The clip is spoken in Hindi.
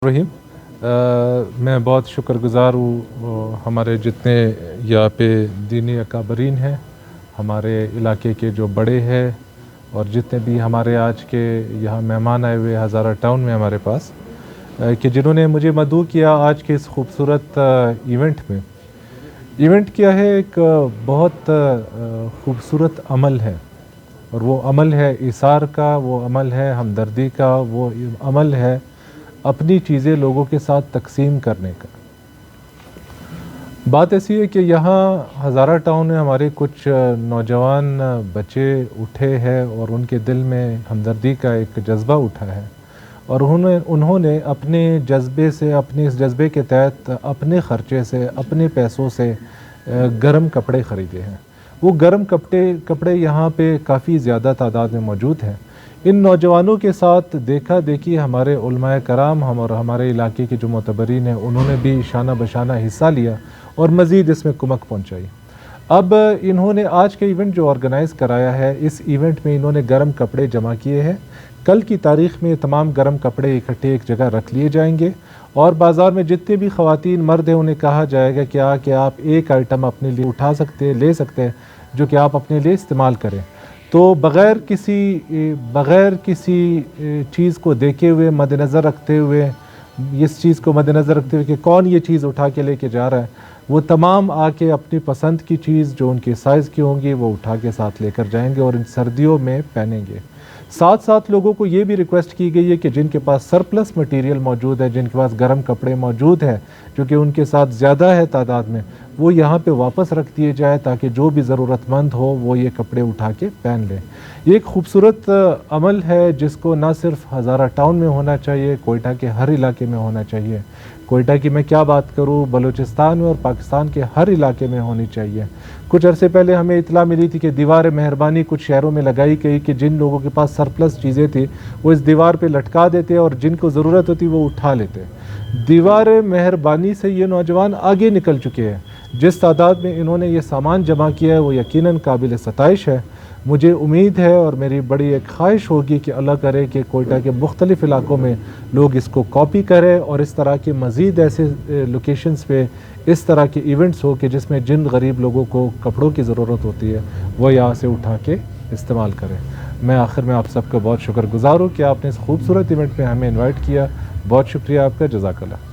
रहीम। मैं बहुत शुक्रगुज़ार हूँ हमारे जितने यहाँ पे दीनी अकाबरीन हैं, हमारे इलाके के जो बड़े हैं और जितने भी हमारे आज के यहाँ मेहमान आए हुए हज़ारा टाउन में हमारे पास, कि जिन्होंने मुझे मदऊ किया आज के इस खूबसूरत इवेंट में। इवेंट क्या है, एक बहुत खूबसूरत अमल है और वो अमल है इसार का, वो अमल है हमदर्दी का, वो अमल है अपनी चीज़ें लोगों के साथ तकसीम करने का। बात ऐसी है कि यहाँ हज़ारा टाउन में हमारे कुछ नौजवान बच्चे उठे हैं और उनके दिल में हमदर्दी का एक जज्बा उठा है और उन्होंने अपने जज्बे से, अपने इस जज्बे के तहत अपने ख़र्चे से, अपने पैसों से गर्म कपड़े ख़रीदे हैं। वो गर्म कपड़े यहाँ पे काफ़ी ज़्यादा तादाद में मौजूद हैं। इन नौजवानों के साथ देखा देखी हमारे उलमाए कराम और हमारे इलाके के जो मोतबरीन हैं उन्होंने भी शाना बशाना हिस्सा लिया और मज़ीद इसमें कुमक पहुँचाई। अब इन्होंने आज का इवेंट जो ऑर्गेनाइज़ कराया है, इस इवेंट में इन्होंने गर्म कपड़े जमा किए हैं। कल की तारीख़ में तमाम गर्म कपड़े इकट्ठे एक जगह रख लिए जाएंगे और बाज़ार में जितने भी ख़वातीन मर्द हैं उन्हें कहा जाएगा कि आप एक आइटम अपने लिए उठा सकते हैं, ले सकते हैं, जो कि आप अपने लिए इस्तेमाल करें। तो बग़ैर किसी चीज़ को देखे हुए, मद्देनज़र रखते हुए, इस चीज़ को मद्देनज़र रखते हुए कि कौन ये चीज़ उठा के लेके जा रहा है, वो तमाम आके अपनी पसंद की चीज़ जो उनके साइज़ की होंगी वो उठा के साथ लेकर जाएंगे और इन सर्दियों में पहनेंगे। साथ साथ लोगों को ये भी रिक्वेस्ट की गई है कि जिनके पास सरप्लस मटेरियल मौजूद है, जिनके पास गर्म कपड़े मौजूद हैं जो कि उनके साथ ज़्यादा है तादाद में, वो यहाँ पे वापस रख दिए जाए ताकि जो भी ज़रूरतमंद हो वो ये कपड़े उठा के पहन लें। ये एक खूबसूरत अमल है जिसको ना सिर्फ हज़ारा टाउन में होना चाहिए, कोयटा के हर इलाके में होना चाहिए। कोयटा की मैं क्या बात करूँ, बलूचिस्तान में और पाकिस्तान के हर इलाके में होनी चाहिए। कुछ अरसे पहले हमें इतला मिली थी कि दीवार मेहरबानी कुछ शहरों में लगाई गई कि जिन लोगों के पास सरप्लस चीज़ें थी वो इस दीवार पे लटका देते और जिनको ज़रूरत होती वो उठा लेते। दीवार मेहरबानी से ये नौजवान आगे निकल चुके हैं। जिस तादाद में इन्होंने ये सामान जमा किया है वो यकीनन काबिल सताइश है। मुझे उम्मीद है और मेरी बड़ी एक ख्वाहिश होगी कि अल्लाह करे कि कोयटा के मुख्तलिफ़ इलाकों में लोग इसको कॉपी करें और इस तरह के मज़ीद ऐसे लोकेशंस पे इस तरह के इवेंट्स हो कि जिसमें जिन गरीब लोगों को कपड़ों की ज़रूरत होती है वो यहाँ से उठा के इस्तेमाल करें। मैं आखिर में आप सबका बहुत शुक्रगुज़ार हूँ कि आपने इस खूबसूरत इवेंट में हमें इन्वाइट किया। बहुत शुक्रिया आपका, जज़ाकल्लाह।